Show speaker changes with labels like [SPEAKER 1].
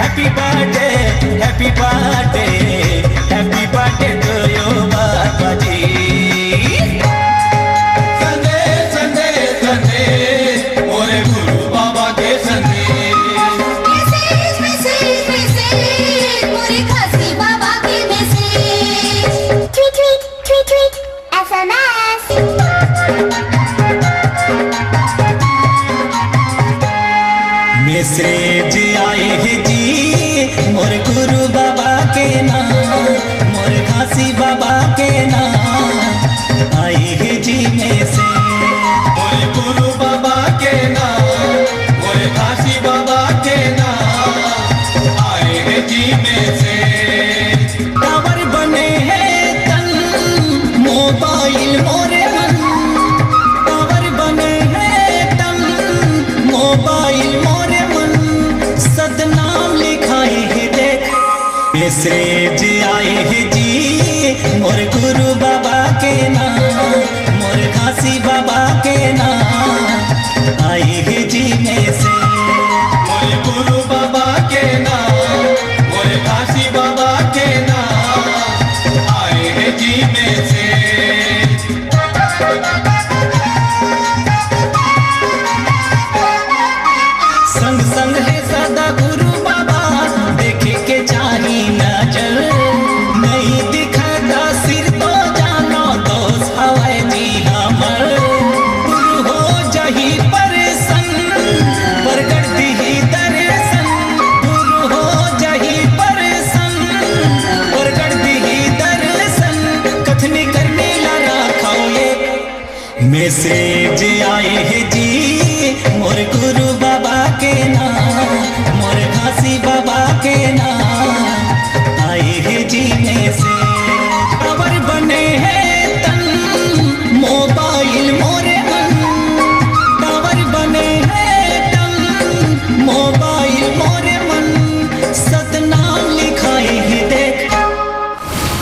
[SPEAKER 1] Happy birthday to you बाबा जी। संदेश संदेश संदेश मोरे गुरु बाबा के संदेश।
[SPEAKER 2] मैसेज मैसेज मैसेज मोरे खासी बाबा के message. Tweet tweet tweet tweet SMS।
[SPEAKER 1] Message आए हैं जी मोर गुरु बाबा के नाम, मोर खासी बाबा के नाम आए हैं जी मैसेज। मोर गुरु बाबा के नाम, मोर खासी बाबा के नाम आए हैं जी मैसेज। टावर बने हैं तन मोबाइल मोरे मन, टावर बने हैं तन मोबाइल मोरे मन, सदनाम लिखाए है देख मैसेज आए है जी मोर गुरु बाबा के नाम, मोर खासी बाबा के नाम आए है जी मैसेज। मोर गुरु बाबा के नाम, मोर खासी बाबा के नाम आए है जी मैसेज। संग संग है सदा गुरु बाबा